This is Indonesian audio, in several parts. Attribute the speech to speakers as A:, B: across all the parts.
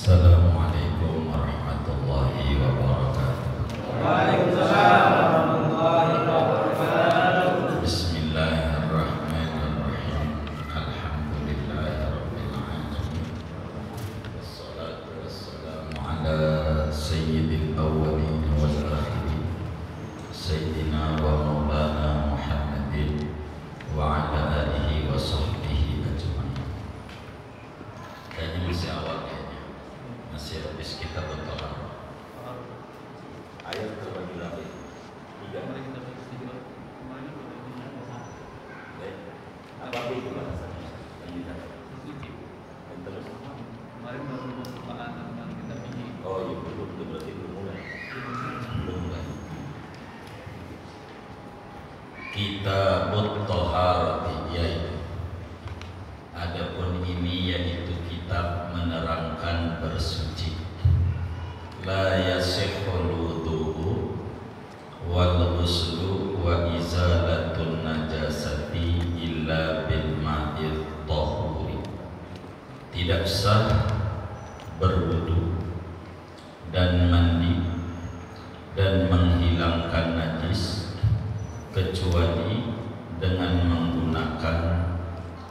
A: Assalamualaikum warahmatullahi wabarakatuh.
B: Waalaikumsalam warahmatullahi wabarakatuh.
A: Bismillahirrahmanirrahim. Alhamdulillahirabbil alamin. Wassalatu wassalamu ala sayyidil awwalin wal akhirin. Sayyidina wa maulana Muhammadin wa ala alihi wa sahbihi ajma'in. Kayaknya masih awal kayaknya. Masih habis kita bertolak. Ayat terbagi lagi. 3
B: Kemarin kita bahas 3. Kemarin kita bahas
A: apa itu bahasanya? Lanjutan.
B: suci.
A: Terus?
B: Kemarin baru pembukaan tentang kita ini.
A: Oh iya, belum itu berarti belum mulai. Belum mulai. Kitabut Thaharati, yaitu adapun ini yaitu kitab menerangkan bersuci. La yasihhul wudu'u wal ghuslu wa izalatun najasati illa bil ma'il tahuri. Tidak sah berwudu dan mandi dan menghilangkan najis kecuali dengan menggunakan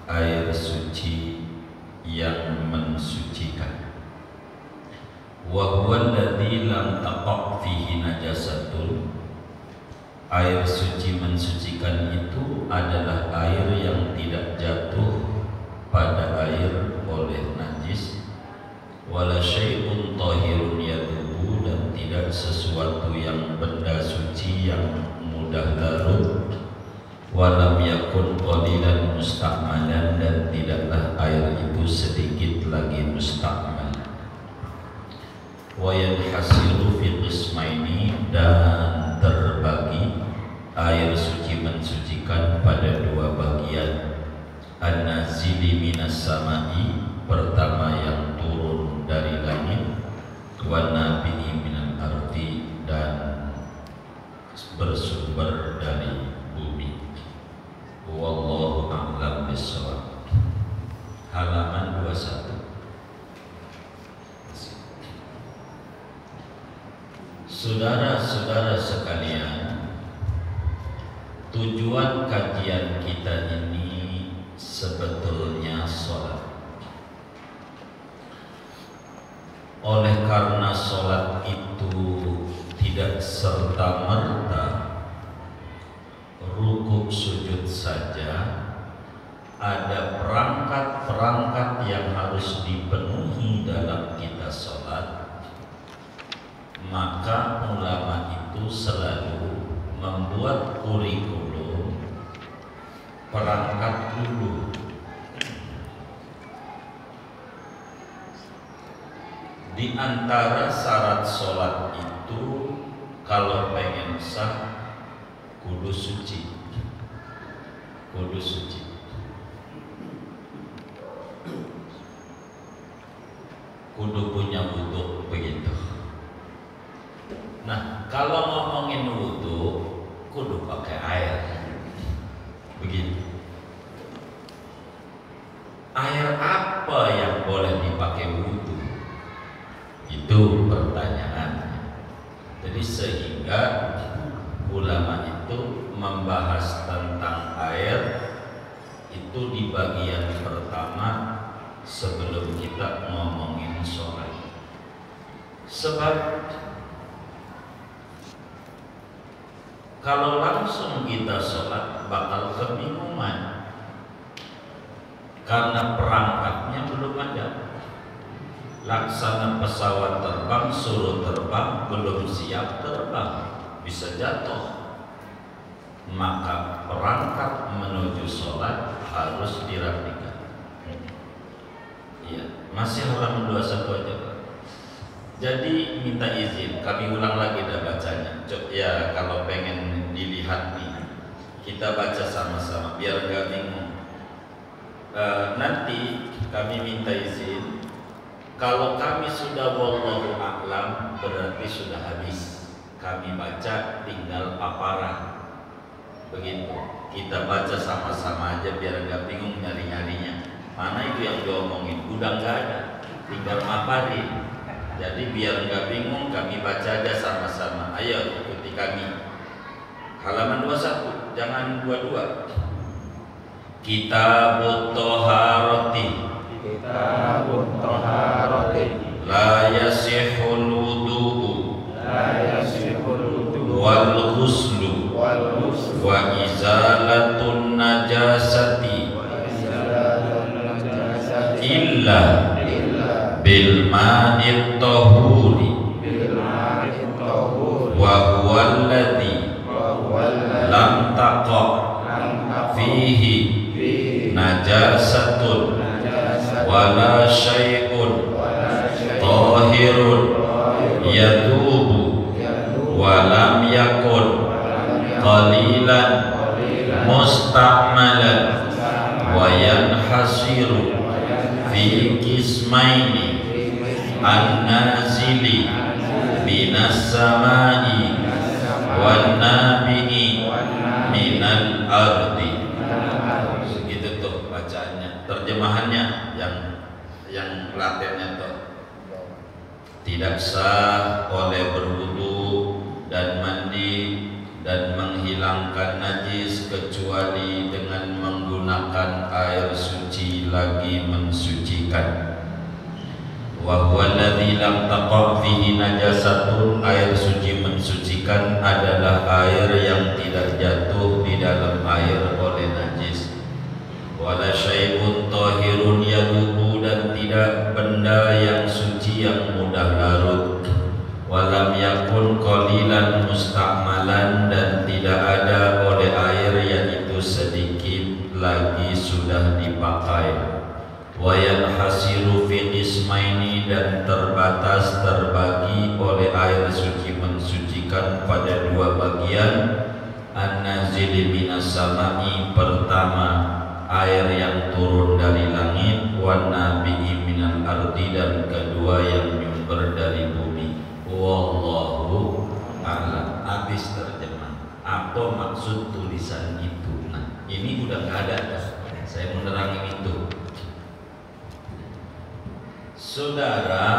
A: air suci yang mensucikan. Wa huwa alladzi lam taqa' fihi najasatun. Air suci mensucikan itu adalah air yang tidak jatuh pada air oleh najis. Wala syai'un tahirun yadubu, dan tidak sesuatu yang benda suci yang mudah larut. Walam yakun qalilan musta'malan, dan tidaklah air itu sedikit lagi musta'mal. Wa yanhasiru fi qismaini, dan terbagi air suci mensucikan pada 2 bagian. An-nazili minas samai, pertama yang turun dari langit, wa nabi'i minal ardi, dan bersumber dari bumi. Wallahu a'lam bishawab. Halaman 21. Saudara-saudara sekalian, tujuan kajian kita ini sebetulnya sholat. Oleh karena sholat itu tidak serta-merta rukuk sujud saja, ada perangkat-perangkat yang harus dipenuhi dalam kita sholat. Maka ulama itu selalu membuat kurikulum perangkat dulu. Di antara syarat sholat itu, kalau pengen sah, kudu suci. Kudu suci. Kudu punya wudu, begitu. Nah, kalau ngomongin wudu, kudu pakai air. Begitu. Air apa yang boleh dipakai wudu? Itu pertanyaannya. Jadi sehingga ulama itu membahas tentang air itu di bagian pertama sebelum kita ngomongin sholat. Sebab kalau langsung kita sholat bakal kebingungan, karena perangkatnya belum ada. Laksana pesawat terbang, suruh terbang, belum siap terbang, bisa jatuh. Maka perangkat menuju sholat harus dirapikan. Iya, masih halaman 21 aja Pak. Jadi minta izin, kami ulang lagi dah bacanya. Ya kalau pengen dilihat nih, kita baca sama-sama biar gak bingung. Nanti kami minta izin. Kalau kami sudah wallahu a'lam, berarti sudah habis. Kami baca tinggal paparan. Begitu. Kita baca sama-sama aja biar gak bingung nyari-nyarinya. Mana itu yang diomongin? Udah gak ada. tinggal maparin. Jadi biar nggak bingung, kami baca aja sama-sama. Ayo ikuti kami. Halaman 21, jangan dua-dua. Kitabut Thaharati.
C: Kitabut Thaharati.
A: La yasihul wudu'u.
C: La yasihul wudu.
A: Wal ghuslu.
C: Wal ghuslu.
A: Wa izalatun najasati.
C: Wa izalatun najasati.
A: Illa bil ma'it tahuri.
C: Bil ma'it tahuri.
A: Wa huwa alladhi lam taqa fihi najasatun wala syai'un tahirun yadubu wa lam yakun qalilan musta'malan wa yanhasiru fi qismaini an-nazili minas samai wan nabi'i minal ardi. Gitu tuh bacaannya. Terjemahannya yang latennya tuh. Tidak sah oleh berwudu dan mandi dan menghilangkan najis kecuali dengan menggunakan air suci lagi mensucikan. Wa huwa alladzi lam taqa fihi najasatun. Air suci mensucikan adalah air yang tidak jatuh di dalam air oleh najis. Wala syai'un tahirun yadubu. Dan tidak benda yang suci yang mudah larut. Walam yakun qalilan musta'malan. Dan tidak ada oleh air yaitu sedikit lagi sudah dipakai. Wa yanhasiru fi qismaini. Dan terbatas terbagi oleh air suci mensucikan pada dua bagian. An-nazili minas samai, pertama air yang turun dari langit, wan nabi'i minal ardi, dan kedua yang menyumber dari bumi. Wallahu a'lam. Habis terjemah. Apa maksud tulisan itu? Nah, ini udah nggak ada. Saya menerangi itu. Saudara,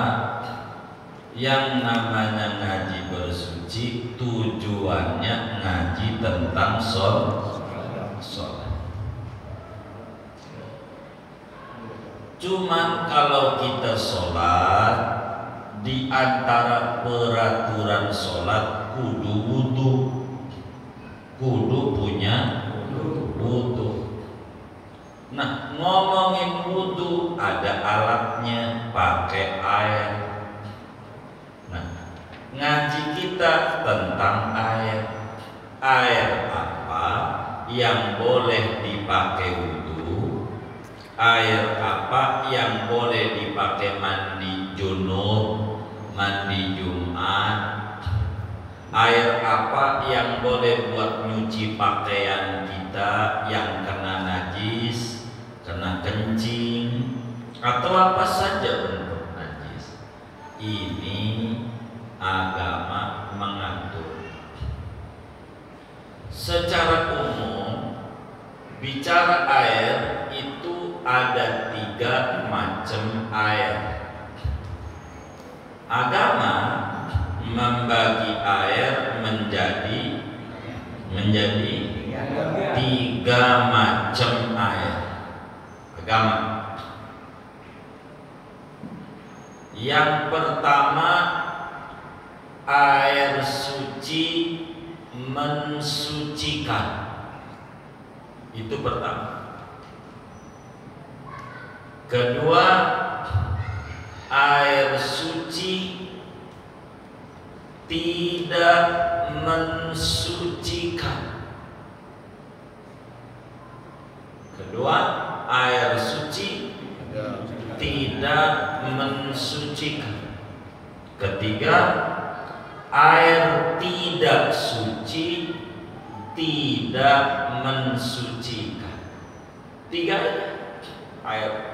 A: yang namanya ngaji bersuci tujuannya ngaji tentang sholat. Cuman kalau kita sholat, di antara peraturan sholat kudu wudu, kudu punya wudu. Nah, ngomongin wudu ada alatnya, pakai air. Nah, ngaji kita tentang air. Air apa yang boleh dipakai wudu? Air apa yang boleh dipakai mandi junub, mandi Jumat? Air apa yang boleh buat nyuci pakaian kita yang kena najis, kena kencing, atau apa saja bentuk najis? Ini agama mengatur. Secara umum, bicara air itu ada 3 macam air. Agama membagi air menjadi 3 macam air. Agama. Yang pertama, air suci mensucikan. Itu pertama. Kedua, air suci tidak mensucikan. Kedua, air suci tidak mensucikan. Ketiga, air tidak suci tidak mensucikan. 3 air.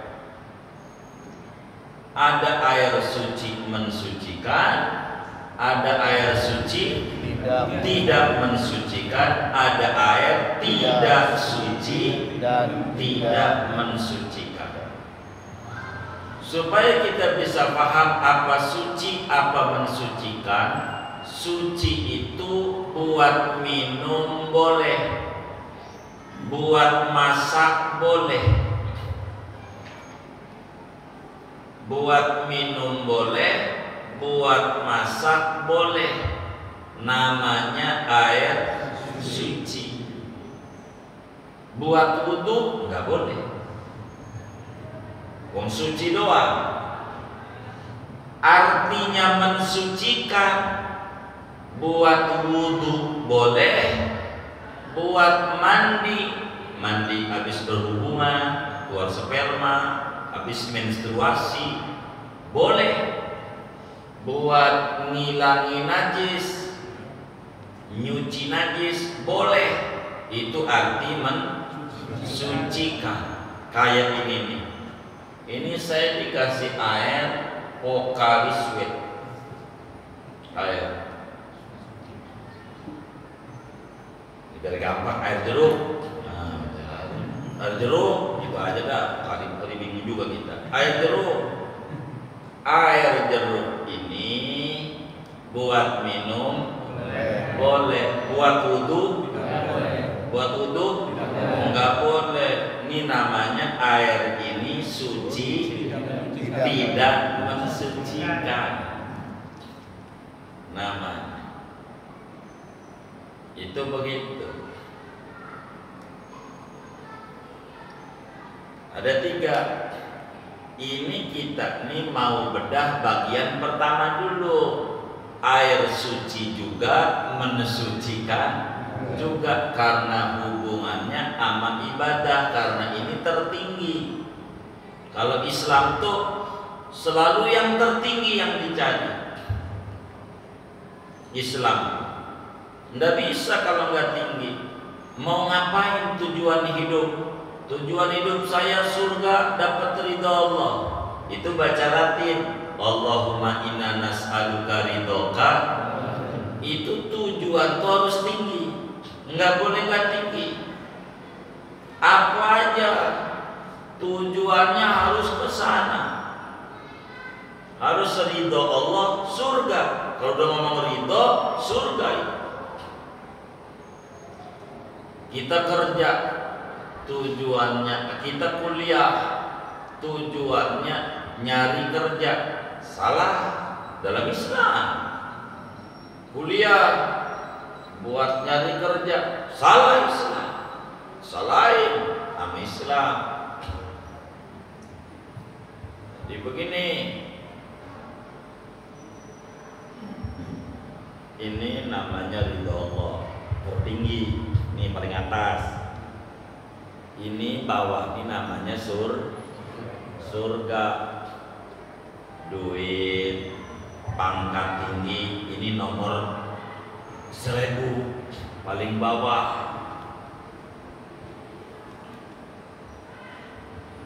A: Ada air suci mensucikan, ada air suci tidak mensucikan, ada air tidak suci dan tidak mensucikan. Supaya kita bisa paham apa suci, apa mensucikan. Suci itu buat minum boleh, buat masak boleh, buat minum boleh, buat masak boleh. Namanya air suci. Buat wudu nggak boleh, wong suci doang. Artinya mensucikan. Buat wudu boleh, buat mandi habis berhubungan, keluar sperma, habis menstruasi boleh, buat ngilangin najis, nyuci najis boleh. Itu arti mensucikan. Kayak ini nih, ini saya dikasih air Pocari Sweat, air biar gampang, air jeruk. Nah, air jeruk itu aja dah, kali minggu juga kita. Air jeruk ini buat minum boleh, buat wudu enggak boleh. Ini namanya air ini suci, tidak mensucikan namanya. Itu begitu. Ada 3. Ini kita nih mau bedah bagian pertama dulu. Air suci juga, mensucikan juga, karena hubungannya sama ibadah, karena ini tertinggi. Kalau Islam tuh selalu yang tertinggi yang dicari. Islam nggak bisa kalau nggak tinggi. Mau ngapain tujuan hidup? Tujuan hidup saya surga, dapat ridha Allah. Itu baca Latin. Allahumma inna nas'aluka ridhoka. Itu tujuan tuh harus tinggi. Nggak boleh nggak tinggi. Apa aja tujuannya harus ke sana. Harus ridho Allah, surga. Kalau udah ngomong ridho, surga itu. Kita kerja, tujuannya kita kuliah, tujuannya nyari kerja. Salah dalam Islam. Kuliah buat nyari kerja, salah Islam. Salahin sama Islam. Jadi begini, ini namanya ridho Allah tertinggi. Ini paling atas. Ini bawah, ini namanya surga. Duit, pangkat tinggi, ini nomor 1000, paling bawah.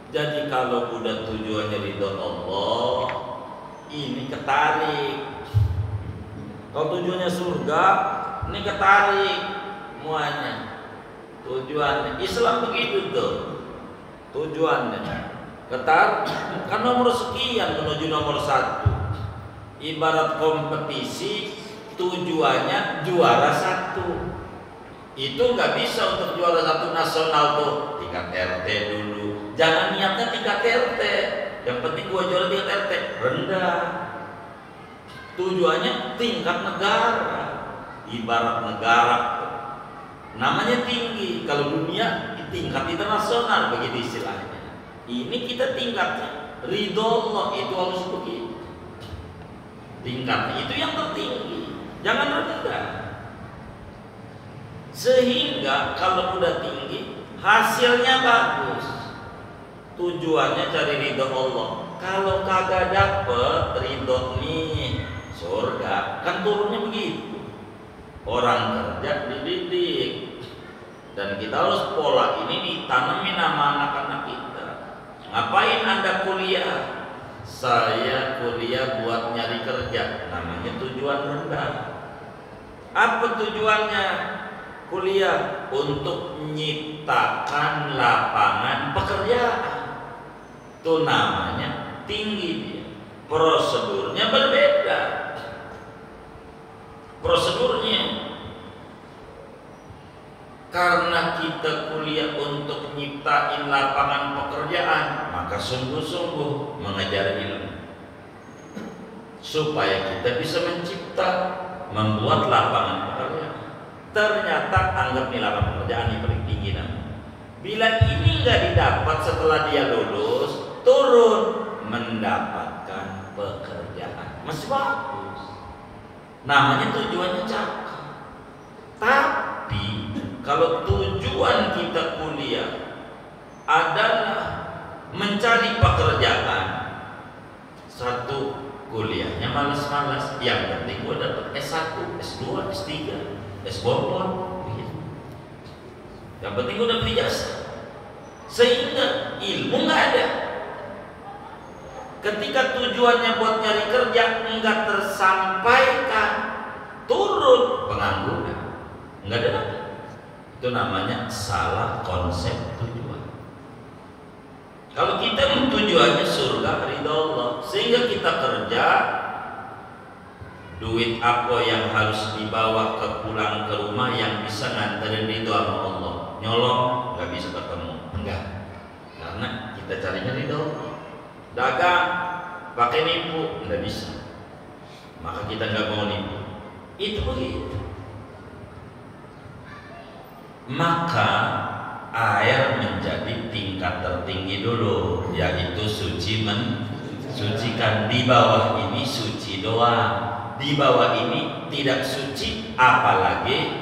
A: Jadi kalau udah tujuannya ridho Allah, ini ketarik. Kalau tujuannya surga, ini ketarik semuanya. Tujuannya Islam begitu tuh. Tujuannya ketar, kan nomor sekian menuju nomor 1. Ibarat kompetisi, tujuannya juara 1. Itu nggak bisa untuk juara 1 nasional tuh, tingkat RT dulu. Jangan niatnya tingkat RT. Yang penting gua juara tingkat RT, rendah. Tujuannya tingkat negara. Ibarat negara namanya tinggi. Kalau dunia tingkat internasional, begitu istilahnya. Ini kita tingkatnya ridho Allah, itu harus begitu. Tingkatnya itu yang tertinggi, jangan rendah. Sehingga kalau udah tinggi, hasilnya bagus. Tujuannya cari ridho Allah. Kalau kagak dapet ridho nih surga, kan turunnya begitu. Orang kerja dididik, dan kita harus pola ini ditanamin sama anak-anak kita. Ngapain Anda kuliah? Saya kuliah buat nyari kerja. Namanya tujuan rendah. Apa tujuannya? Kuliah untuk menciptakan lapangan pekerjaan. Itu namanya tinggi dia. Prosedurnya berbeda. Prosedurnya karena kita kuliah untuk nyiptain lapangan pekerjaan, maka sungguh-sungguh mengejar ilmu supaya kita bisa mencipta, membuat lapangan pekerjaan. Ternyata anggap nih lapangan pekerjaan yang paling tinggi namanya. Bila ini nggak didapat setelah dia lulus, turun mendapatkan pekerjaan, masih bagus. Namanya tujuannya cakep. Tapi kalau tujuan kita kuliah adalah mencari pekerjaan, satu, kuliahnya malas-malas, yang penting gue dapat S1, S2, S3, S-bonbon, yang penting gue dapat ijazah, sehingga ilmu nggak ada. Ketika tujuannya buat nyari kerja nggak tersampaikan, turun pengangguran, nggak ada. Itu namanya salah konsep tujuan. Kalau kita tujuannya surga ridha Allah, sehingga kita kerja, duit apa yang harus dibawa pulang ke rumah yang bisa nganterin ridha sama Allah, nyolong nggak bisa ketemu, enggak, karena kita carinya ridha Allah. Dagang pakai nipu nggak bisa, maka kita nggak mau nipu. Itu begitu. Maka air menjadi tingkat tertinggi dulu, yaitu suci mensucikan. Di bawah ini suci doang, di bawah ini tidak suci, apalagi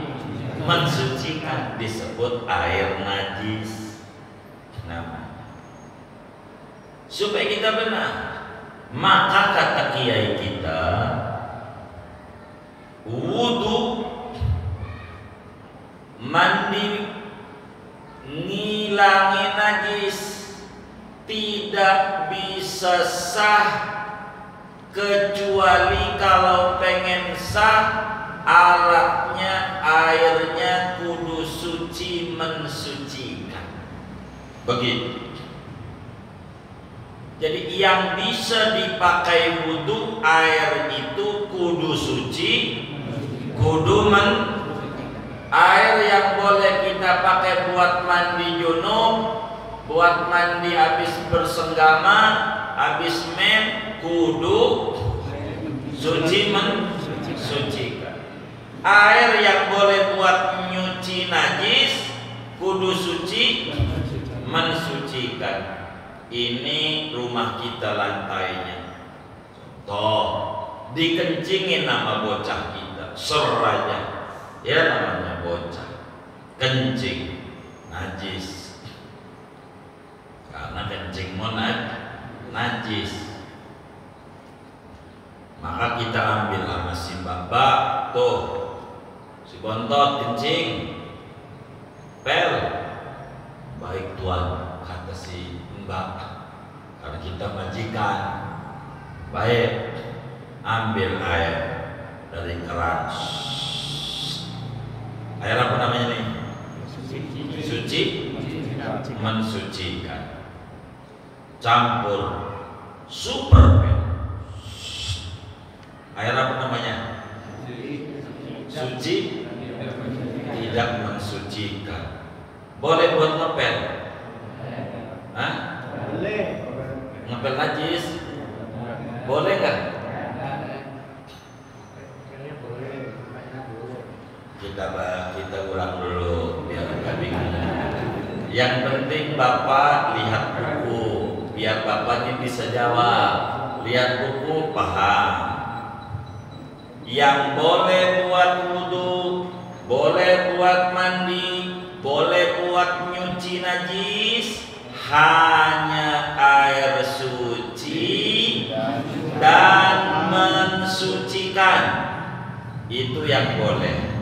A: mensucikan, disebut air najis. Nah, supaya kita benar, maka kata kiai kita, wudu, mandi, ngilangin najis tidak bisa sah kecuali kalau pengen sah alatnya, airnya kudu suci mensucikan. Begitu. Jadi yang bisa dipakai wudhu, air itu kudu suci, kudu air yang boleh kita pakai buat mandi junub, buat mandi habis bersenggama, habis men, kudu suci mensucikan. Air yang boleh buat nyuci najis, kudu suci mensucikan. Ini rumah kita lantainya, contoh, dikencingin nama bocah kita, seraja, ya namanya bocah, kencing, najis, karena kencing najis, maka kita ambil sama si bapak, tuh, si bontot kencing, pel, baik tuan, kata si mbak, karena kita majikan, baik, ambil air dari keran. Air apa namanya nih? Suci mensucikan. Campur super pen. Air apa namanya? Suci tidak mensucikan. Boleh buat ngepel? Hah?
B: Boleh.
A: Ngepel najis? Boleh nggak? Kita ulang dulu biar nggak bingung. Yang penting bapak lihat buku, biar bapaknya bisa jawab. Lihat buku paham. Yang boleh buat wudhu, boleh buat mandi, boleh buat nyuci najis, hanya air suci dan mensucikan. Itu yang boleh.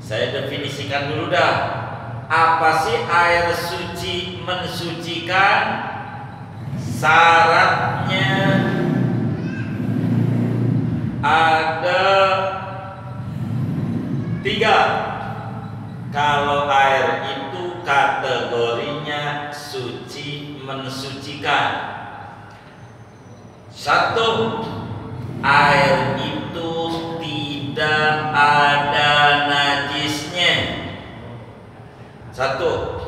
A: Saya definisikan dulu dah. Apa sih air suci mensucikan? Syaratnya ada 3. Kalau air itu kategorinya suci mensucikan. Satu, air itu tidak ada najisnya. Satu,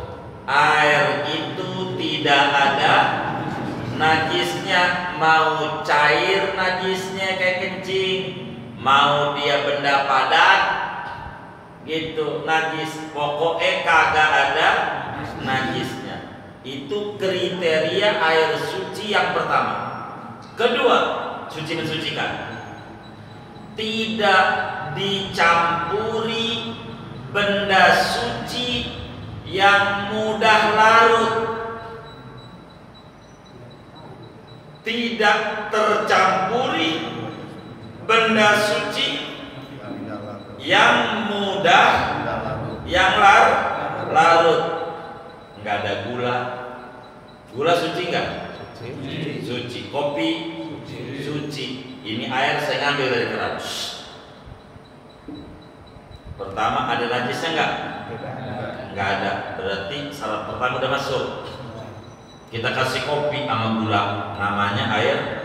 A: air itu tidak ada najisnya. Mau cair najisnya kayak kencing, mau dia benda padat gitu najis, pokoknya kagak ada najisnya. Itu kriteria air suci yang pertama. Kedua, suci mensucikan, tidak dicampuri benda suci yang mudah larut, tidak tercampuri benda suci yang mudah larut. Nggak ada gula. Gula suci nggak? Suci. Kopi suci. Ini air saya ngambil dari keran. Pertama, ada najisnya nggak? Nggak ada. Berarti syarat pertama udah masuk. Kita kasih kopi sama gula, namanya air.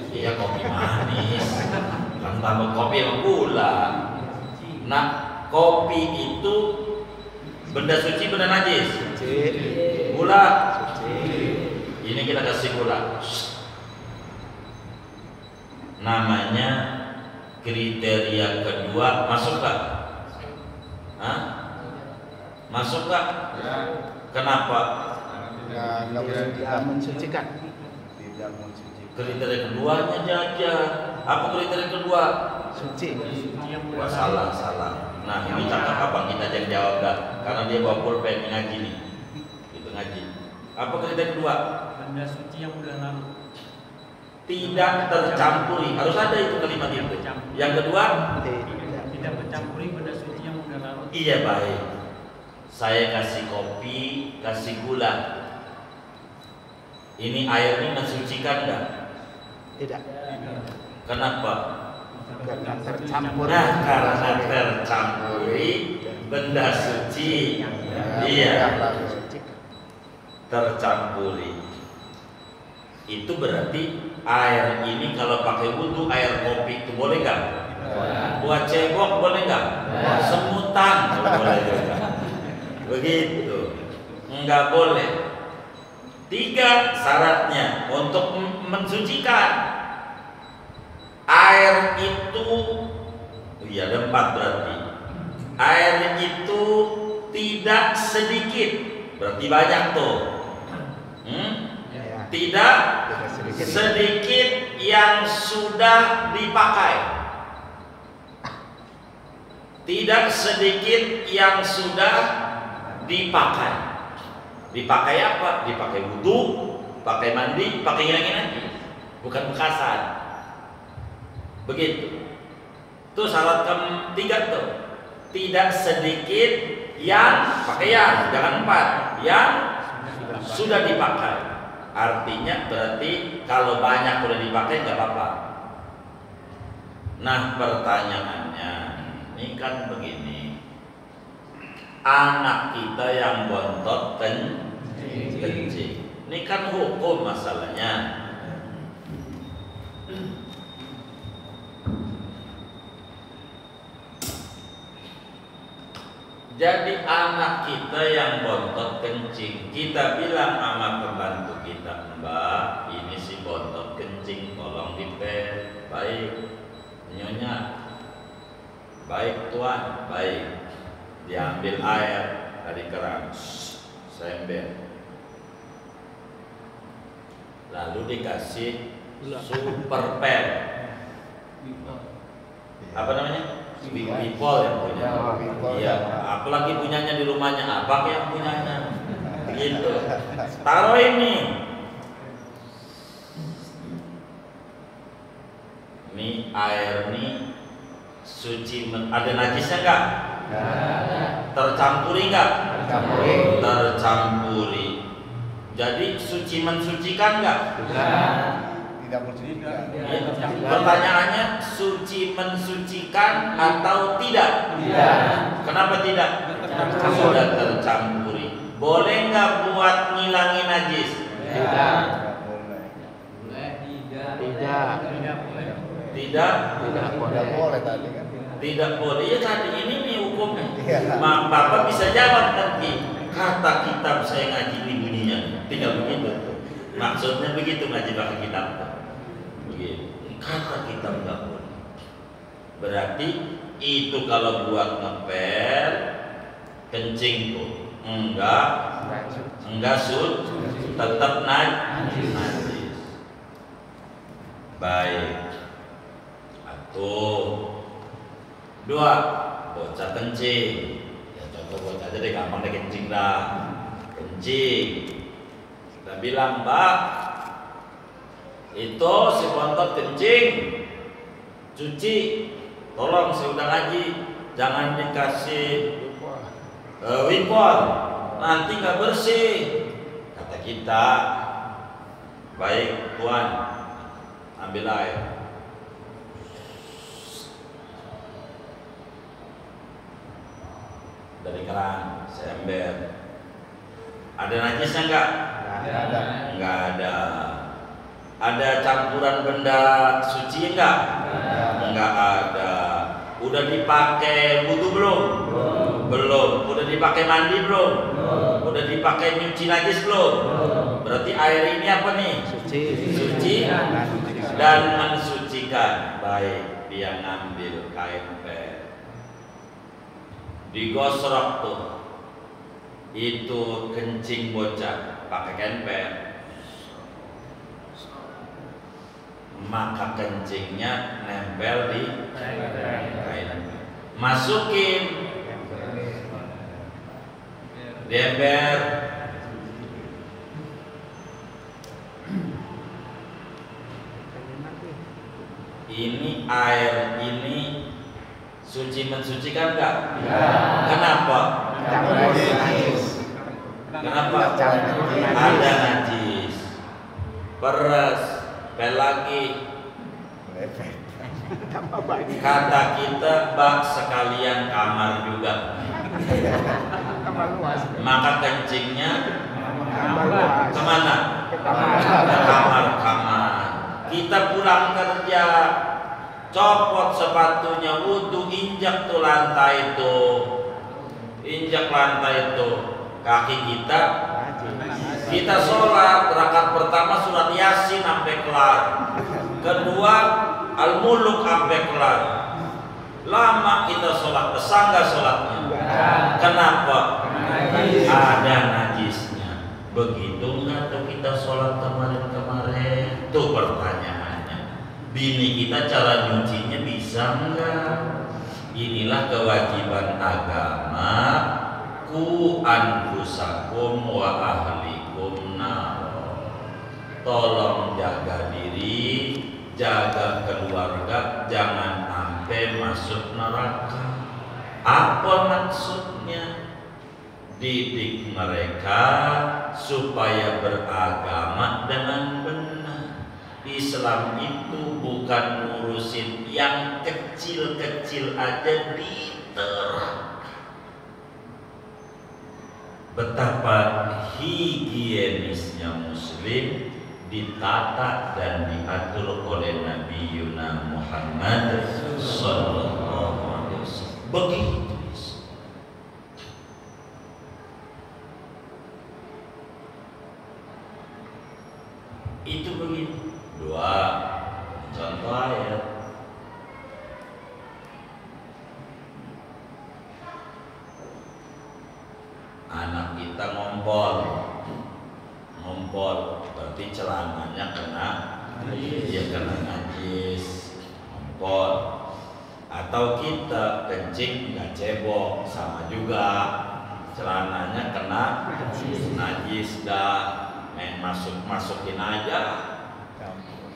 A: Iya, kopi manis. Kan tambah kopi sama gula. Nah, kopi itu benda suci, benda najis. Gula. Ini kita kasih gula. Namanya kriteria kedua, masuk gak? Hah? Masuk gak? Kenapa?
C: Tidak mensucikan.
A: Kriteria keduanya jajan. Apa kriteria kedua?
C: Suci.
A: Wah, salah. Nah, ini cakap abang kita jangan jawab dah, karena dia bawa pulpen ngaji nih. Itu ngaji. Apa kriteria kedua?
B: Benda suci yang mudah larut.
A: Tidak tercampuri. Harus ada itu kalimat itu. Yang kedua,
B: Tidak bercampuri benda suci yang mudah larut.
A: iya, baik. Saya kasih kopi, kasih gula. Ini air ini mensucikan enggak?
C: Tidak.
A: Kenapa?
C: Karena tercampur.
A: Nah, karena tercampuri benda suci. Iya, tercampuri. Itu berarti air ini kalau pakai wudhu, air kopi itu boleh nggak? Buat cebok boleh nggak? Semutan boleh juga. Begitu, nggak boleh. 3 syaratnya untuk mensucikan air itu, iya ada 4 berarti. Air itu tidak sedikit, berarti banyak tuh. Tidak sedikit yang sudah dipakai. Tidak sedikit yang sudah dipakai. Dipakai apa? Dipakai wudhu, pakai mandi, pakai gini-gini. Bukan bekasan. Begitu. Itu syarat ketiga tuh. Tidak sedikit yang pakai, yang jangan 4, yang sudah dipakai. Artinya berarti kalau banyak udah dipakai nggak apa-apa. Nah, pertanyaannya ini kan begini, anak kita yang bontot kencing, ini kan hukum masalahnya. Jadi anak kita yang bontot kencing, kita bilang sama pembantu kita, Mbak, ini si bontot kencing, tolong dipel. Baik, nyonya. Baik tuan, baik. Diambil air dari keran, sember. Lalu dikasih super pel. Apa namanya? Bipol yang punya. Iya, apalagi punyanya di rumahnya abang yang punyanya. Gitu. Taruh ini. Ini air nih suci, ada najisnya enggak? Tercampuri enggak? Tercampuri. Jadi suci mensucikan enggak?
C: Tidak mensucikan.
A: Pertanyaannya suci mensucikan atau tidak?
C: Tidak.
A: Kenapa tidak? Sudah tercampuri. boleh nggak buat ngilangin najis?
C: Tidak.
B: Tidak
A: Tidak,
C: Tidak boleh tadi kan.
A: tidak boleh. Ya tadi ini nih hukumnya.
C: Iya.
A: Bapak bisa jawab nanti. Kata kitab saya ngaji ini bunyinya. Tinggal begitu. Maksudnya begitu ngaji pakai kitab. Begitu. Kata kitab nggak boleh. Berarti itu kalau buat ngepel kencing tuh enggak tetap najis. Baik. Tuh. Dua, bocah kencing. Ya contoh bocah aja deh, gampang deh kencing dah. Kencing. Kita bilang, Mbak, itu si bontot kencing. Cuci. Tolong saya udah ngaji, jangan dikasih wimpon, nanti nggak bersih. Kata kita, baik Tuan, ambil air. Dari keran, saya ember. Ada najisnya enggak? Enggak ada. Ada campuran benda suci enggak? Enggak ada. Udah dipakai wudu belum? Belum. Udah dipakai mandi belum? Udah dipakai nyuci najis belum? Berarti air ini apa nih? Suci dan mensucikan. Baik, dia ngambil kain pet, digosrok tuh, itu kencing bocah pakai kain pet, maka kencingnya nempel di kain, masukin di ember. Ini air ini suci mensucikan enggak? Kenapa? Kenapa? Ada najis. Peres, pel lagi. Kata kita, bak sekalian kamar juga. Maka kencingnya kemana? Kamar. Kita pulang kerja, copot sepatunya, wudu, injak tuh lantai itu, kaki kita sholat rakaat pertama surat Yasin sampai kelar, kedua Al-Muluk sampai kelar. Lama kita sholat, besar nggak sholatnya? Kenapa? Ada najisnya. Begitu nggak tuh kita sholat kemarin? Tuh pertanyaannya. Bini kita cara nyucinya bisa enggak? Inilah kewajiban agama. Ku anfusakum wa ahlikum nar. Tolong jaga diri, jaga keluarga, jangan sampai masuk neraka. Apa maksudnya? Didik mereka supaya beragama dengan benar. Islam itu bukan ngurusin yang kecil-kecil aja diterapkan. Betapa higienisnya Muslim ditata dan diatur oleh Nabi Yuna Muhammad Sallallahu Alaihi Wasallam. Begitu. Itu begitu. Dua contoh ayat. Anak kita ngompol, berarti celananya kena najis, ngompol. Atau kita kencing nggak cebok, sama juga, celananya kena najis dah. Main masukin aja,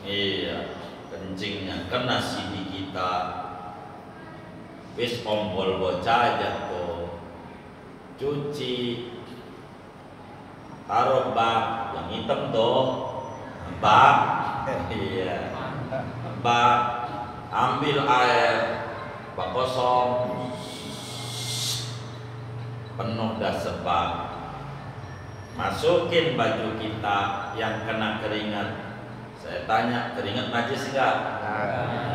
A: iya, kencingnya kena sidi kita. Wis ompol bocah aja tuh, cuci, taruh bak yang hitam tuh, bak, iya, bak, ambil air, bak kosong, penuh dah sebak. masukin baju kita yang kena keringat. Saya tanya, keringat najis enggak?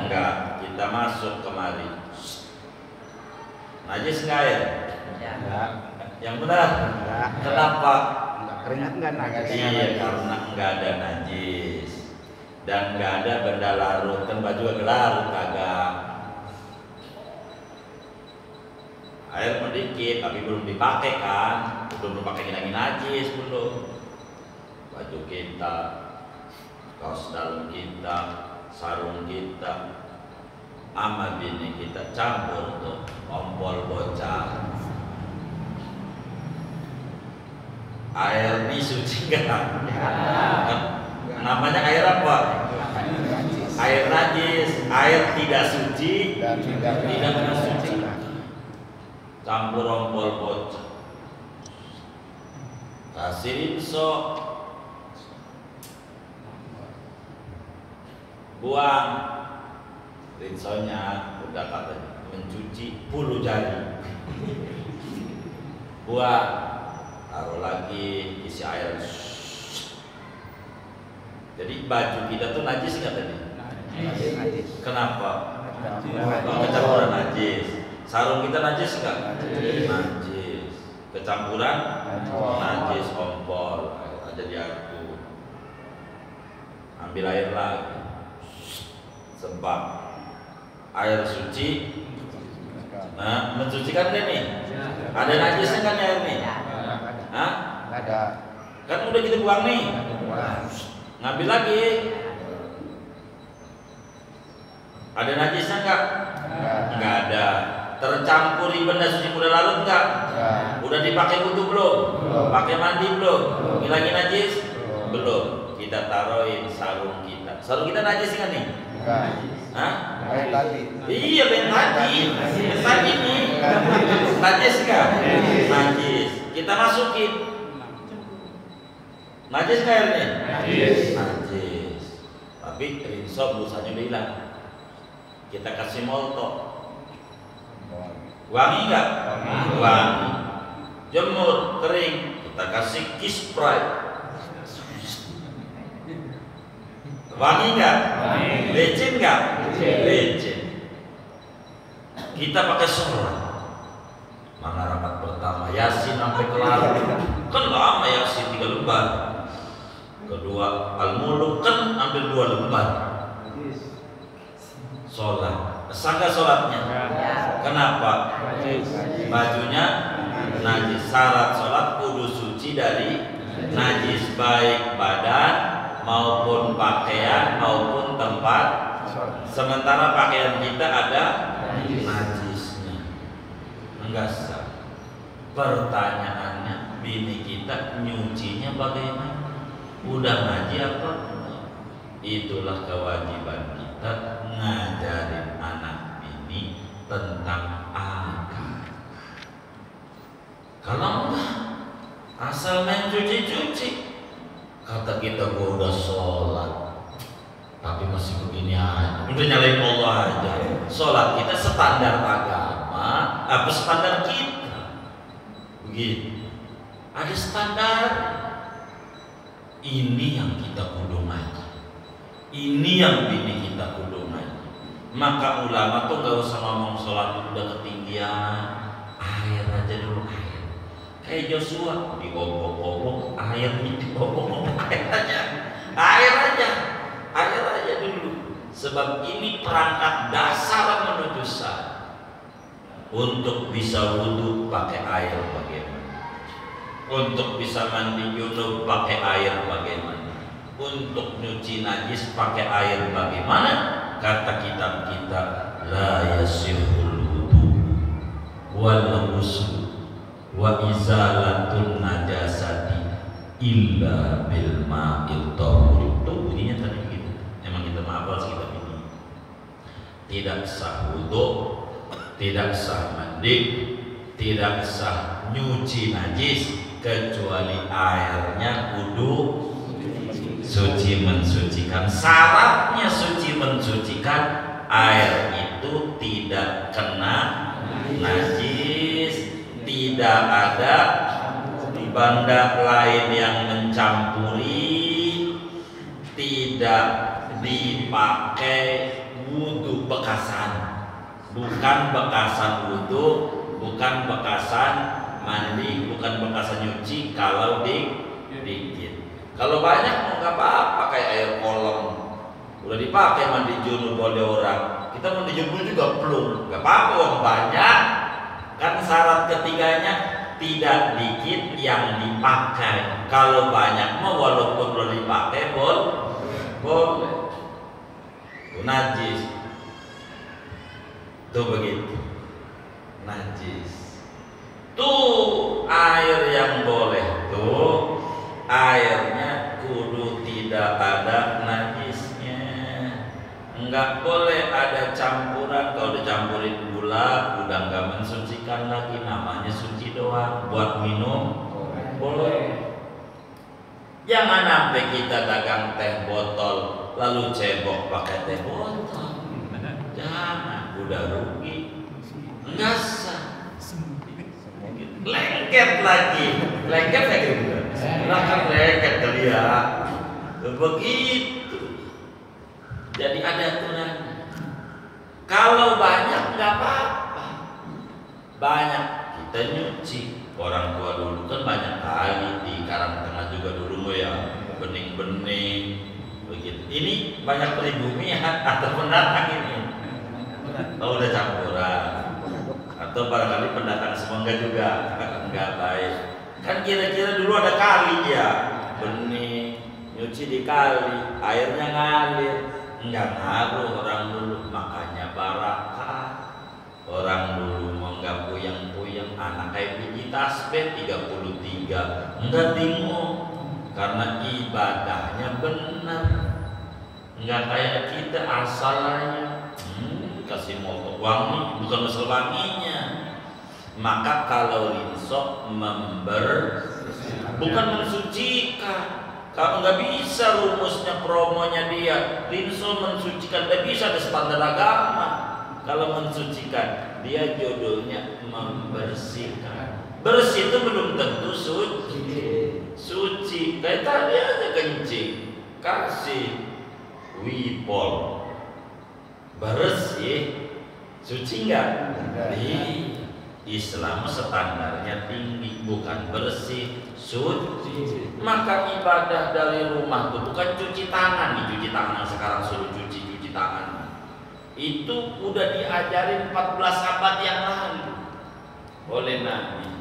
A: Enggak. Kita masuk kemari. Najis enggak ya?
C: Enggak.
A: Yang benar?
C: Enggak.
A: Kenapa?
C: Keringat enggak najis.
A: Iya, karena enggak ada najis dan enggak ada benda larut. Kan baju agak larut kagak. Air sedikit tapi belum dipakai kan, belum pakai lagi najis belum. Baju kita, kaos dalam kita, sarung kita, ama bini kita campur tuh, ompol bocah. Air ini suci nggak? Namanya air apa? Air najis, air tidak suci dan tidak suci. Campur ompol bocah. Kasih rinso, buang rinsonya, udah katanya mencuci puluh jari. Buang, taruh lagi, isi air. Jadi baju kita tuh najis nggak tadi?
C: Najis.
A: Kenapa? Kecampuran najis. Sarung kita najis nggak? Najis. Kecampuran najis, ompol, aja diaduk. Ambil air lagi. Sebab air suci, nah mensucikan kan nih? Ada najisnya kan air nih? Hah?
C: Ada.
A: Kan udah kita buang nih. Ngambil lagi. Ada najisnya nggak? Nggak ada. Tercampuri benda suci udah larut nggak? Udah dipakai wudhu belum? Pakai mandi belum? Ini lagi najis? Belum. Kita taruhin sarung kita. Sarung kita najis kan nih? Hah?
C: Kayak tadi.
A: Iya, yang tadi. Yang tadi nih. Najis nggak? Najis. Kita masukin. Najis nggak airnya? Najis. Tapi rinso busanya udah hilang. Kita kasih molto. Wangi nggak? Wangi. Jemur kering, kita kasih kiss spray. Wangi nggak? Lecin nggak? Lecin. Kita pakai sholat. Mana rakaat pertama Yasin sampai kelar? Kan lama Yasin 3 lembar. Kedua Al-Muluk kan ambil 2 lembar. Sholat. Sah nggak sholatnya? Kenapa? Bajunya najis. Syarat sholat kudu suci dari najis, baik badan maupun pakaian maupun tempat. Sementara pakaian kita ada najisnya, enggak sah. Pertanyaannya, bini kita nyucinya bagaimana? Udah ngaji apa? Itulah kewajiban kita, ngajarin anak bini tentang agama. Kalau enggak, asal main cuci-cuci, kata kita gua udah sholat tapi masih begini aja, udah nyalain Allah aja. Sholat kita standar agama apa standar kita? Begitu. Ada standar. Ini yang kita kudu ngaji. Ini yang bini kita kudu ngaji. Maka ulama tuh gak usah ngomong sholat udah ketinggian, air aja dulu, air. Kayak Joshua digobok-gobok, air digobok-gobok, air aja dulu. Sebab ini perangkat dasar menuju sah. Untuk bisa wudhu pakai air bagaimana? Untuk bisa mandi junub pakai air bagaimana? Untuk nyuci najis pakai air bagaimana? Kata kitab kita, la yasihul wudu wal ghusl wa izalatun najasati illa bil ma'il tahur. Itu bunyinya tadi gitu. Emang kita maafal sekitar ini. Tidak sah wudu, tidak sah mandi, tidak sah nyuci najis kecuali airnya kudu suci mensucikan. Syaratnya suci mensucikan, air itu tidak kena najis, tidak ada benda lain yang mencampuri tidak dipakai wudu bekasan, bukan bekasan wudu, bukan bekasan mandi, bukan bekasan nyuci. Kalau dikit, kalau banyak mau nggak apa-apa, kayak air kolam udah dipakai mandi junub oleh orang, kita mandi junub juga belum, nggak apa-apa. Wong banyak kan, syarat ketiganya tidak dikit yang dipakai. Kalau banyak mah walaupun belum dipakai boleh. Itu najis. Tuh begitu. Najis. Tuh air yang boleh tuh airnya kudu tidak ada najisnya. Enggak boleh ada campuran. Kalau dicampurin gula udah enggak mensucikan lagi, namanya suci doang. Buat minum boleh. Jangan sampai kita dagang teh botol lalu cebok pakai teh botol. Jangan, udah rugi. Enggak sah. Lengket lagi. Lengket kayak gitu. Belakang lengket kali ya. Begitu. Jadi ada aturannya. Kalau banyak nggak apa-apa. Banyak kita nyuci. Orang tua dulu kan banyak kali di Karang Tengah juga dulu ya, bening-bening begitu. Ini banyak pribumi atau pendatang ini? Oh, udah campuran. Atau barangkali pendatang semua enggak juga, enggak baik. Kan kira-kira dulu ada kali ya, bening, nyuci di kali, airnya ngalir. Enggak ngaruh orang dulu, makanya barakah. Orang dulu mau nggak puyeng-puyeng, anak kayak biji tasbih 33, enggak bingung karena ibadahnya benar. Enggak kayak kita asalnya kasih motor wangi, bukan masalah wanginya. Maka kalau rinso bukan mensucikan. Kalau nggak bisa rumusnya promonya dia, rinso mensucikan, nggak bisa ada standar agama. Kalau mensucikan, dia jodohnya membersihkan. Bersih itu belum tentu suci. Kayak tadi aja kencing, kasih wipol, bersih, suci enggak? Di Islam standarnya tinggi, bukan bersih, suci. Maka ibadah dari rumah itu bukan cuci tangan. Dicuci tangan sekarang suruh cuci tangan. Itu udah diajarin 14 abad yang lalu oleh Nabi.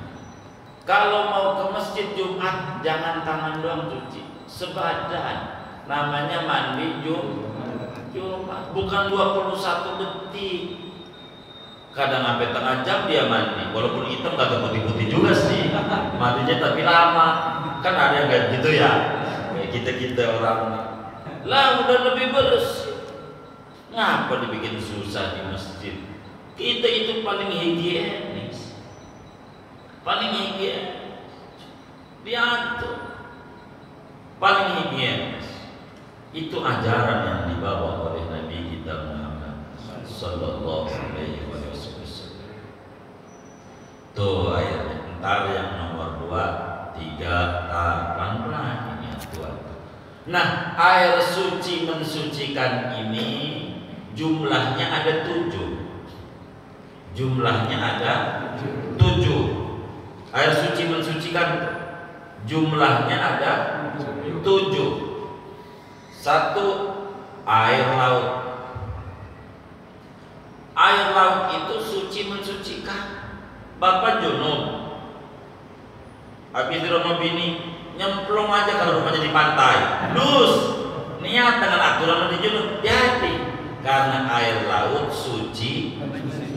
A: Kalau mau ke masjid Jumat jangan tangan doang cuci, sebadan. Namanya mandi Jumat, bukan 21 detik. Kadang sampai tengah jam dia mandi, walaupun hitam kagak putih-putih juga sih mandinya, tapi lama. Kan ada yang kayak gitu ya, kayak kita orang lah udah lebih bersih. Ngapa dibikin susah di masjid? Kita itu paling higienis, diatur, paling higienis. Itu ajaran yang dibawa oleh Nabi kita Muhammad Sallallahu Alaihi Wasallam. Tuh ayatnya. Ntar yang nomor 2, 3, pelan-pelan ini tuan. Nah, air suci mensucikan ini jumlahnya ada 7. Jumlahnya ada 7. Air suci mensucikan jumlahnya ada 7. 1, air laut. Air laut itu suci mensucikan. Bapak junub, habis di rumah bini nyemplung aja kalau rumahnya di pantai, dus niat dengan aturan di junub jadi. Karena air laut suci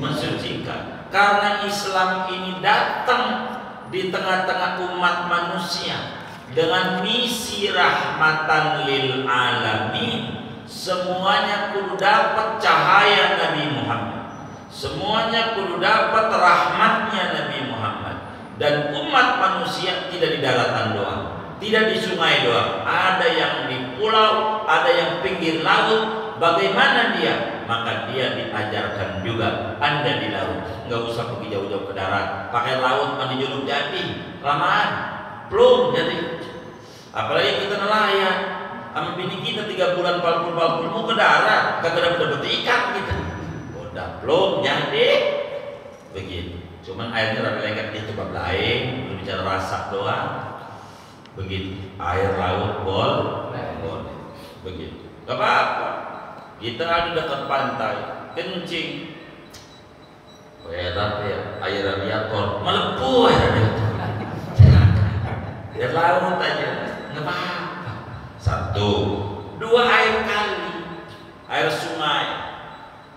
A: mensucikan. Karena Islam ini datang di tengah-tengah umat manusia dengan misi rahmatan lil alamin. Semuanya kudu dapat cahaya Nabi Muhammad, semuanya kudu dapat rahmatnya Nabi Muhammad. Dan umat manusia tidak di daratan doang, tidak di sungai doang, ada yang di pulau, ada yang pinggir laut. Bagaimana dia? Maka dia diajarkan juga. Anda di laut, nggak usah pergi jauh-jauh ke darat, pakai laut mandi junub jadi lamaan. belum jadi. Apalagi kita nelayan, sama bini kita 3 bulan 40 mau ke darat, kagak dapet ikan kita. Udah belum jadi, begitu. Cuman airnya rada lengket itu bab lain, belum bicara rasa doang. Begitu, air laut boleh, begitu. Gak apa-apa. Kita ada dekat pantai, kencing. Enak ya, air radiator, melepuh air radiator. Ya laut aja, nggak apa-apa. 1, 2 air kali, air sungai,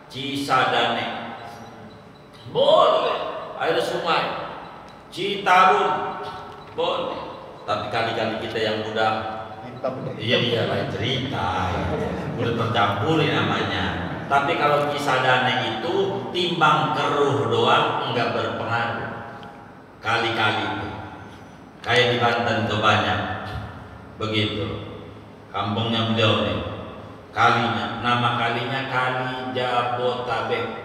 A: Cisadane, boleh. Air sungai, Citarum, boleh. Tapi kali-kali kita yang udah, iya lain cerita, udah tercampurin namanya. Tapi kalau Cisadane itu timbang keruh doang enggak berpengaruh. Kali-kali itu kayak di Banten tuh banyak begitu. Kampungnya beliau nih, kalinya, nama kalinya Kali Jabotabek.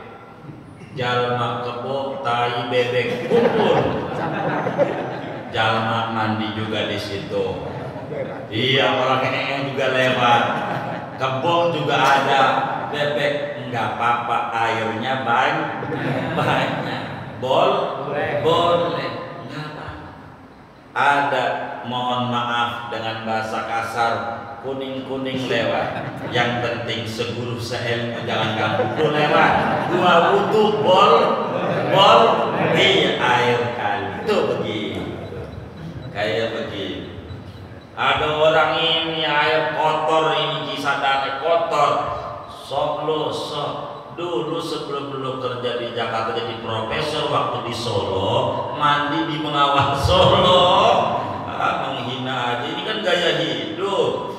A: Jalma kebo tai bebek kumpul. Jalma mandi juga di situ. Iya, orang yang juga lewat. Kebo juga ada. Bebek enggak apa-apa, airnya banyak. Boleh. Enggak apa. Ada, mohon maaf dengan bahasa kasar, kuning-kuning lewat. Yang penting seguru seilmu, jangan ganggu lewat. Gua butuh bol di air kali. Itu begitu. Kayak begitu. Ada orang ini air kotor, ini Cisadane kotor. Sok dulu sebelum lu kerja di Jakarta jadi profesor, waktu di Solo mandi di Bengawan Solo. Menghina aja, ini kan gaya hidup.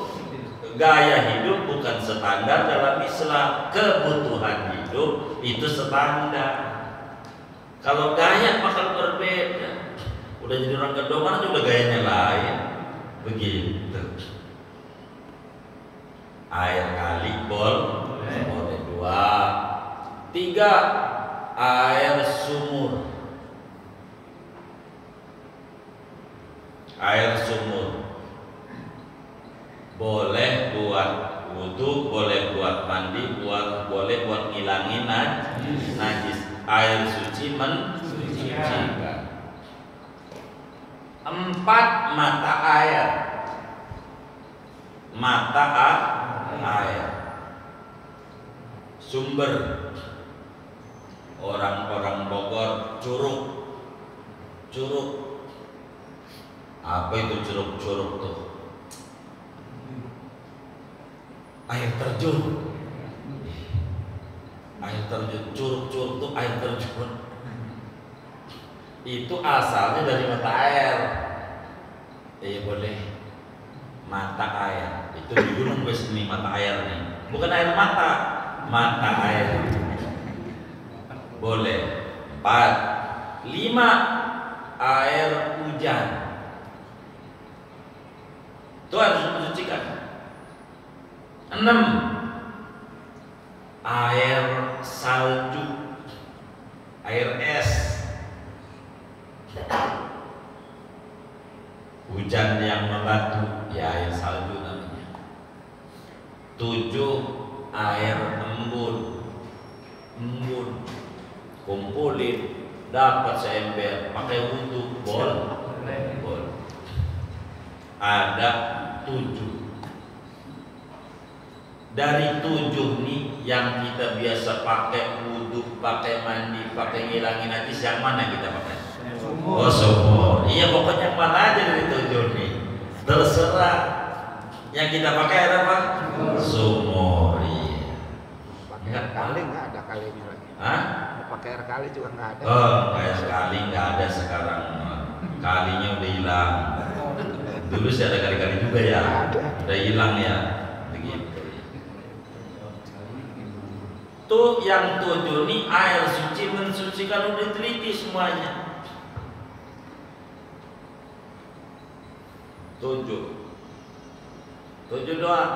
A: Gaya hidup bukan standar dalam Islam. Kebutuhan hidup itu standar. Kalau gaya bakal berbeda. Udah jadi orang kedongan aja udah gayanya lain. Begitu. Air kali boleh 2, 3 air sumur. Air sumur boleh buat wudu, boleh buat mandi, boleh buat ngilangin najis. Air suci mensucikan. 4 mata air. Mata air. Sumber. Orang-orang Bogor curug. Apa itu curug tuh? Air terjun. Curug tuh air terjun. Itu asalnya dari mata air. Iya boleh. Mata air. Itu di gunung wes ini mata air nih. Bukan air mata air. Boleh. 4, 5 air hujan. Itu harus mensucikan. 6 air salju, air es. Hujan yang membatu, ya air salju namanya. 7 air embun. Kumpulin, dapat seember, pakai wudu, boleh. Ada 7. Dari 7 nih yang kita biasa pakai wudu, pakai mandi, pakai ngilangin najis, yang mana kita pakai? Sumur. Iya, pokoknya yang mana aja dari 7 nih. Terserah. Yang kita pakai air apa? Sumur. Iya.
C: Pakai air kali nggak ada kalinya lagi.
A: Hah?
C: Pakai air kali juga nggak ada.
A: Kayak sekali nggak ada sekarang. Kalinya udah hilang. Dulu sih ada kali-kali juga ya. Udah hilang ya. Begitu. Tuh yang 7 nih air suci mensucikan, udah teliti semuanya. 7 doang.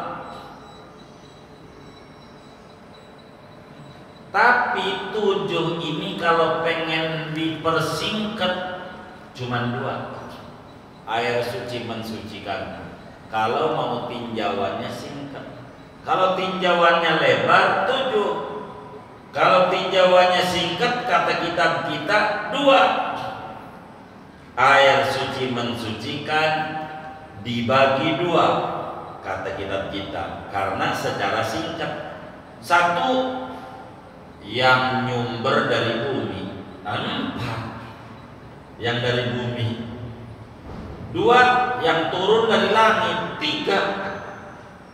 A: Tapi 7 ini kalau pengen dipersingkat cuman 2. air suci mensucikan. Kalau mau tinjauannya singkat. Kalau tinjauannya lebar 7. Kalau tinjauannya singkat kata kitab kita 2. Air suci mensucikan dibagi 2 kata kitab kita, karena secara singkat. 1 yang nyumber dari bumi, 4 yang dari bumi, 2 yang turun dari langit, 3.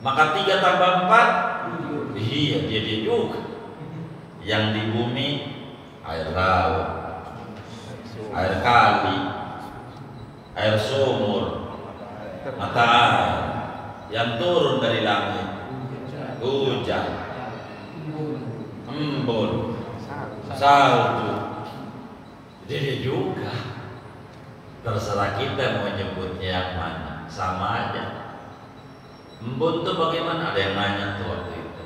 A: Maka 3 tambah 4, iya dia juga. Yang di bumi air laut, air kali, air sumur, mata air. Yang turun dari langit, hujan, embun, salju. Dia juga. Terserah kita mau nyebutnya yang mana, sama aja. Embun tuh bagaimana? Ada yang nanya tuh waktu itu.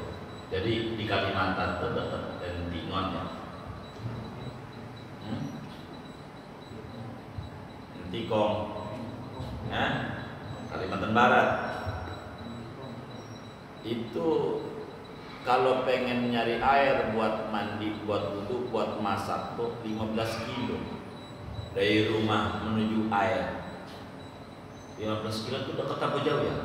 A: Jadi di Kalimantan tuh dekat Entingon ya. Entikong, Kalimantan Barat. Itu kalau pengen nyari air buat mandi, buat wudhu, buat masak tuh 15 kilo dari rumah menuju air. 15 kilo itu dekat apa jauh ya?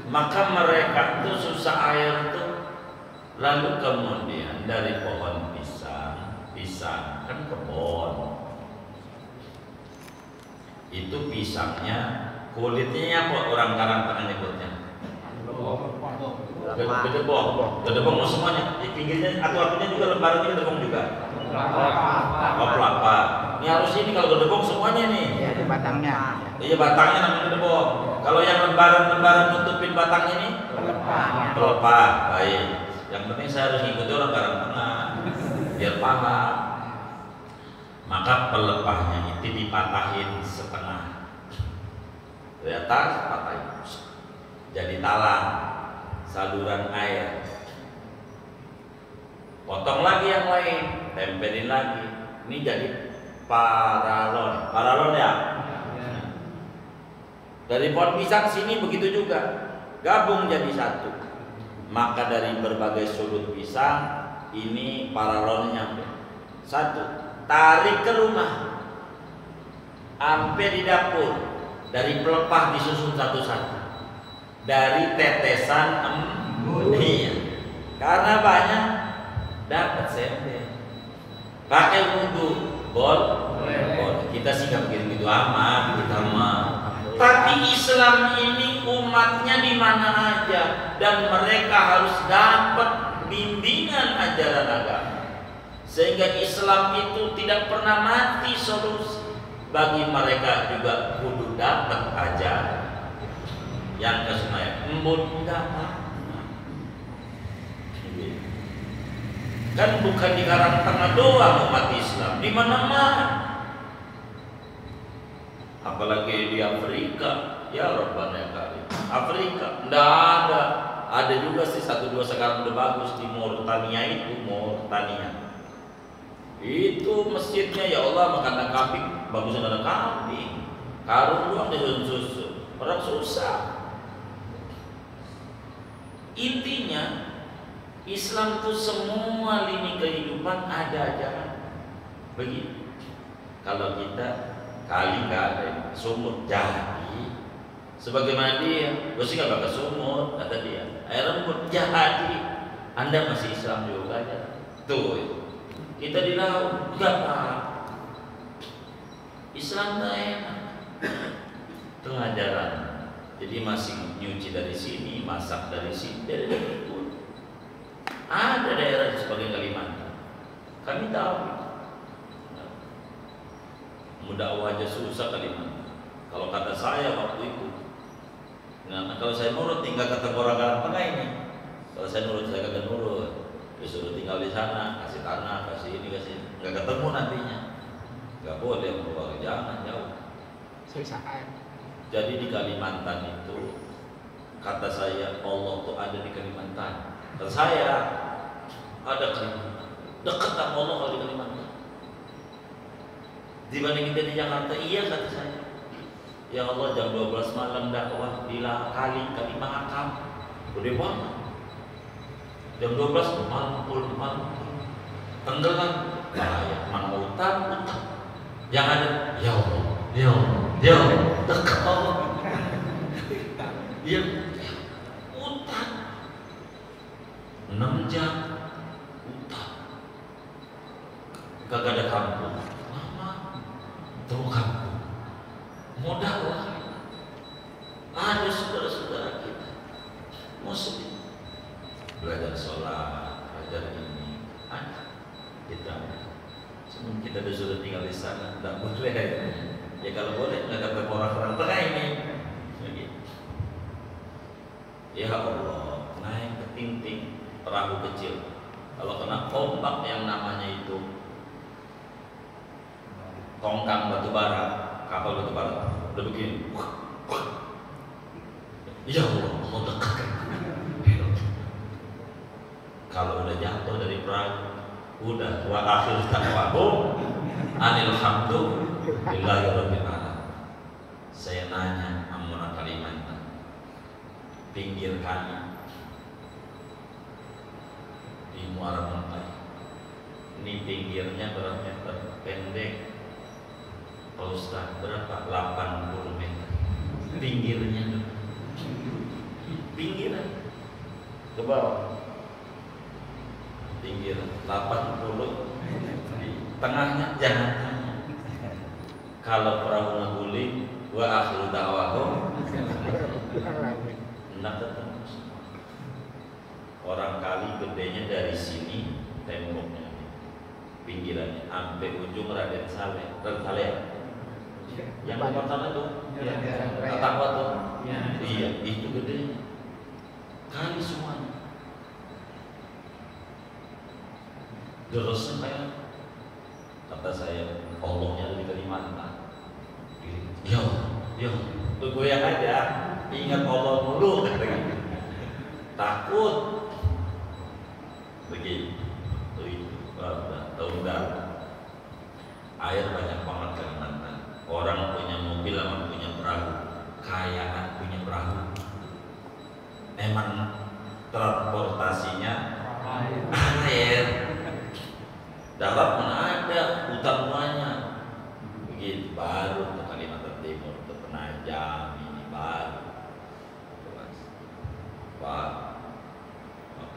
A: Maka mereka tuh susah air tuh. Lalu kemudian dari pohon pisang kan kebon. Itu pisangnya kulitnya apa orang Karang Tengah nyebutnya? Gedebong semuanya. Di pinggirnya atu-atunya juga lembarannya gedebong juga. Kelapa. Ini harus ini kalau gedebong semuanya nih.
C: Iya, di batangnya.
A: Iya, batangnya namanya gedebong. Kalau yang lembaran-lembaran nutupin batangnya ini pelepah. Baik. Yang penting saya harus ngikuti orang Karang Tengah biar paham. Maka pelepahnya itu dipatahin setengah. Dari atas patahin. Jadi talang, saluran air. Potong lagi yang lain, tempelin lagi. Ini jadi paralon ya. Dari pohon pisang sini begitu juga, gabung jadi satu. Maka dari berbagai sudut pisang ini paralonnya nyampe. 1, tarik ke rumah, sampai di dapur. Dari pelepah disusun satu-satu. Dari tetesan embun. Iya. Karena banyak dapat sembe. Pakai wudhu, boleh. Kita sih gak begitu amat, kita mah. Tapi Islam ini umatnya di mana aja dan mereka harus dapat bimbingan ajaran agama. Sehingga Islam itu tidak pernah mati solusi. Bagi mereka juga kudu dapat ajaran. Yang kesemaya embun enggak apa-apa. Kan bukan di Karang Tengah doang umat Islam, di mana-mana. Apalagi di Afrika, ya Rabbana ya Karim. Afrika enggak ada. Ada juga sih 1-2 sekarang udah bagus di Mauritania itu, Itu masjidnya ya Allah makan kambing, bagusan ada kambing. Karung doang disusun susu. Orang susah. Intinya Islam itu semua lini kehidupan ada ajaran. Begitu. Kalau kita kali nggak ada sumur jadi, sebagaimana dia, gue sih nggak bakal sumur kata dia. Air embun jadi, Anda masih Islam juga aja. Tuh, kita di laut nggak apa. Islam nggak enak. Itu ajaran. Jadi masih nyuci dari sini, masak dari sini, dari itu. Ada daerah di sebagian Kalimantan. Kami tahu. Mudah aja susah Kalimantan. Kalau kata saya waktu itu, nah, kalau saya nurut tinggal kata orang Karang Tengah ini. Kalau saya nurut, saya kagak nurut. Disuruh tinggal di sana, kasih tanah, kasih ini, kasih ini. Nggak ketemu nantinya. Nggak boleh keluar, jangan jauh.
C: Susah.
A: Jadi di Kalimantan itu kata saya Allah tuh ada di Kalimantan. Kata saya ada Kalimantan. Dekat sama Allah kalau di Kalimantan. dibanding kita di Jakarta. Iya kata saya. Ya Allah, jam 12 malam dakwah di kali Mahakam. Udah banget. Jam 12 malam tenggelam. Bahaya, mana utang. Yang ada, ya Allah, ya Allah, ya Allah, dekat Allah. Dia utang 6 jam utang. Gak ada kampung. Mama, temu kampung. Modal lah. Ada saudara-saudara kita Muslim belajar sholat, belajar ini, ada kita. Sebelum kita sudah tinggal di sana, tidak boleh. Ya kalau boleh, nggak kata orang tengah ini. Ya Allah, naik ke tinting perahu kecil. Kalau kena ombak yang namanya itu tongkang batu bara, kapal batu bara, udah begini. Ya Allah, Allah dekat. Kalau udah jatuh dari perahu, udah wa akhir ta'wahum alhamdulillahi rabbil alamin. Saya nanya Amuna Kalimantan, pinggir kami di Muara Muntai, ini pinggirnya berapa meter? Pendek Pak Ustaz, berapa? 80 meter pinggirnya, pinggiran ke bawah, pinggir 80, di tengahnya jangan tanya. Kalau perahu ngeguling, wa akhiru da'wahum hendak ketemu. Orang kali gedenya dari sini temboknya, pinggirannya sampai ujung Raden Saleh. Yang pertama tuh, Takwa tuh, iya itu gedenya. Kali semuanya. Terus kayak kata saya, Allahnya ada di Kalimantan. Ya, tuh goyang aja, ingat Allah mulu. Takut begitu. Tahun baru air banyak banget Kalimantan. Orang punya mobil sama punya perahu, kayaan punya perahu. Emang transportasinya air. Darat mana ada, hutan semuanya. Begitu baru ke Kalimantan Timur, ke Penajam ini baru. Pak,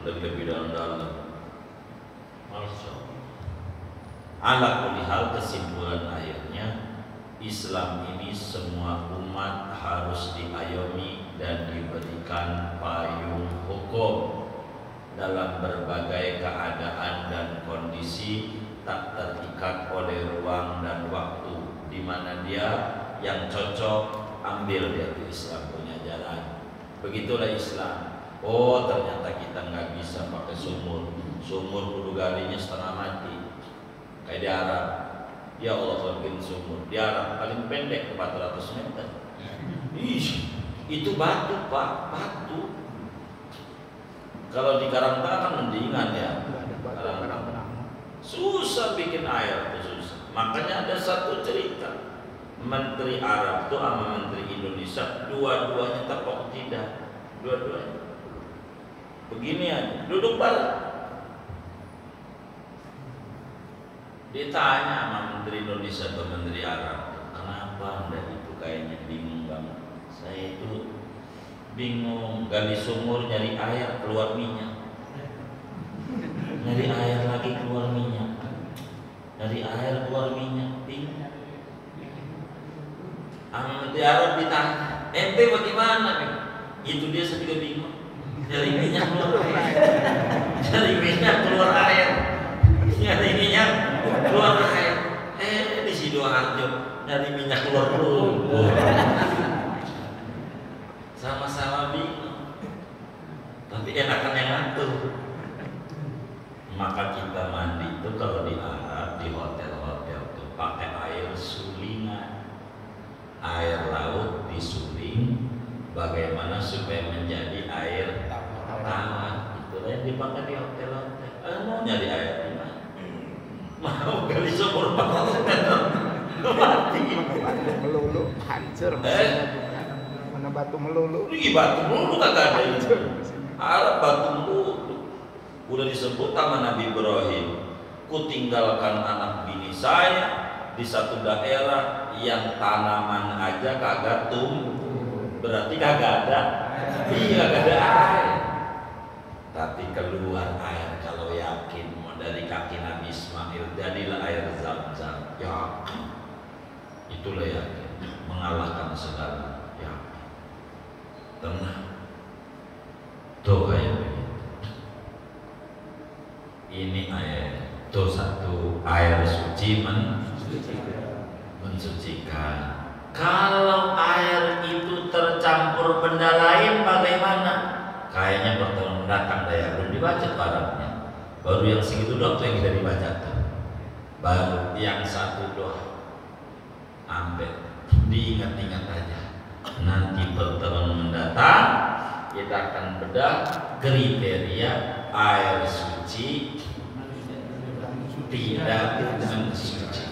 A: lebih dalam. Masya Allah. Ala kulli hal, kesimpulan akhirnya Islam ini semua umat harus diayomi dan diberikan payung hukum dalam berbagai keadaan dan kondisi, tak terikat oleh ruang dan waktu, di mana dia yang cocok ambil dia itu Islam punya jalan. Begitulah Islam. Oh ternyata kita nggak bisa pakai sumur kudu galinya setengah mati kayak di Arab. Ya Allah, bikin sumur di Arab paling pendek 400 meter. Itu batu Pak, batu. Kalau di Karangtengah kan mendingan ya. Susah bikin air itu susah. Makanya ada satu cerita, Menteri Arab itu sama Menteri Indonesia dua-duanya tepok tidak, dua-duanya begini aja, duduk bareng. Ditanya sama Menteri Indonesia atau Menteri Arab, kenapa Anda itu kayaknya bingung banget? Saya itu bingung, gali sumur nyari air keluar minyak, nyari air lagi keluar minyak, nyari air keluar minyak, bingung. Menteri Arab ditanya, ente bagaimana nih? Itu dia juga bingung, nyari minyak keluar air, nyari minyak keluar air, nyari minyak keluar air. Di Sidoarjo nyari minyak keluar lumpur. Sama-sama bingung, tapi enakan yang ngatur. Maka kita mandi itu kalau di Arab, di hotel-hotel itu pakai air sulingan, air laut disuling, bagaimana supaya menjadi air tawar. Itulah yang dipakai di hotel-hotel. Mau nyari air di mana? Mau gali sumur 400 meter, Mati.
C: Mana batu melulu hancur mesinnya juga. Mana batu melulu
A: Ini batu melulu kagak ada itu.
C: hancur mesinnya.
A: Arab batu melulu. Udah disebut sama Nabi Ibrahim, ku tinggalkan anak bini saya di satu daerah yang tanaman aja kagak tumbuh. Berarti kagak ada. Iya, kagak ada air. Tapi keluar air kalau yakin mau dari kaki Nabi Ismail, jadilah air Zam-Zam. Yakin. Itulah yakin, mengalahkan segala yakin. Tenang. Tuh kayak begitu. Ini air, tuh satu air suci mensucikan. Kalau air itu tercampur benda lain bagaimana? Kayaknya pertemuan mendatang daya belum dibaca barangnya. Baru yang segitu doang tuh yang kita dibaca tuh. Baru yang satu doang. Sampai diingat-ingat aja. Nanti pertemuan mendatang kita akan bedah kriteria air suci tidak mensucikan.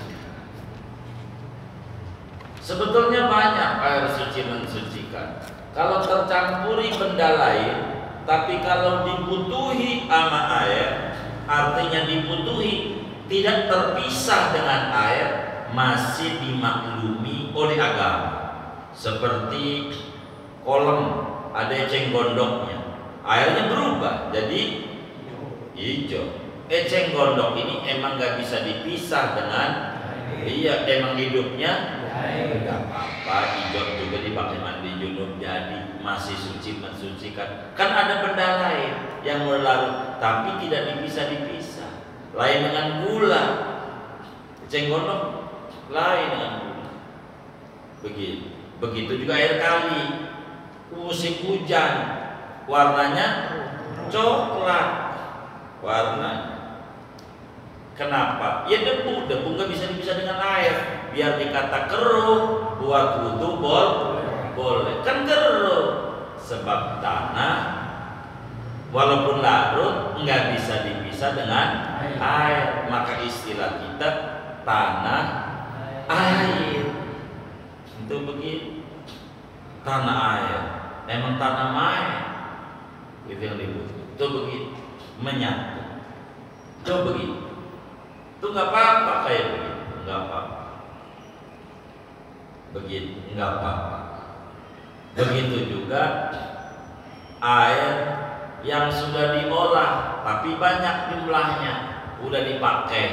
A: Sebetulnya banyak air suci mensucikan. Kalau tercampuri benda lain, tapi kalau dibutuhi sama air, artinya dibutuhi tidak terpisah dengan air, masih dimaklumi oleh agama. Seperti kolam ada eceng gondoknya, airnya berubah jadi hijau. Eceng gondok ini emang gak bisa dipisah dengan iya, emang hidupnya gak apa-apa, hijau juga dipakai mandi junub jadi masih suci mensucikan. Kan ada benda lain yang berlarut tapi tidak dipisah. Lain dengan gula, eceng gondok lain dengan gula. Begitu juga air kali, musim hujan warnanya coklat warnanya. Kenapa? Ya debu nggak bisa dipisah dengan air. Biar dikata keruh, buat wudu boleh. Kan keruh, sebab tanah walaupun larut nggak bisa dipisah dengan air. Maka istilah kita tanah air. Itu begitu. Tanah air, memang tanah air. Itu yang dibutuhkan. Itu begitu, menyatu. Itu begitu. Itu nggak apa-apa kayak begitu, nggak apa-apa. Begitu, nggak apa-apa. Begitu juga air yang sudah diolah, tapi banyak jumlahnya, udah dipakai,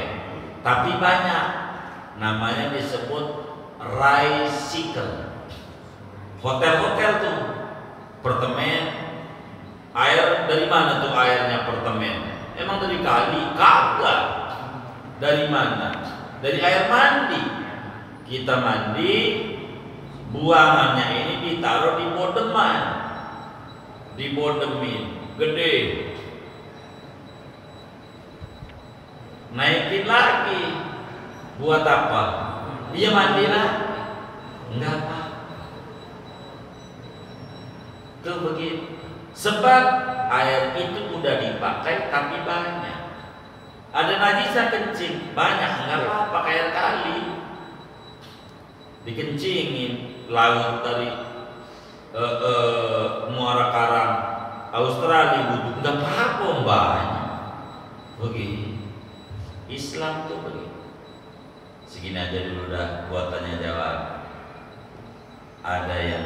A: tapi banyak. Namanya disebut recycle. Hotel-hotel tuh, apartemen, air dari mana tuh airnya apartemen? Emang dari kali? Kagak. Dari mana? Dari air mandi. Kita mandi, buangannya ini ditaruh di bodeman, dibodemin, gede, naikin lagi. Buat apa? Dia mandi lagi, enggak apa. Tuh begitu. Sebab air itu udah dipakai tapi banyak. Ada najisnya kencing, banyak, enggak apa-apa, air kali. Dikencingin laut dari Muara Karang Australia butuh, enggak apa-apa, banyak. Begitu. Islam tuh begitu. Segini aja dulu dah buat tanya jawab. Ada yang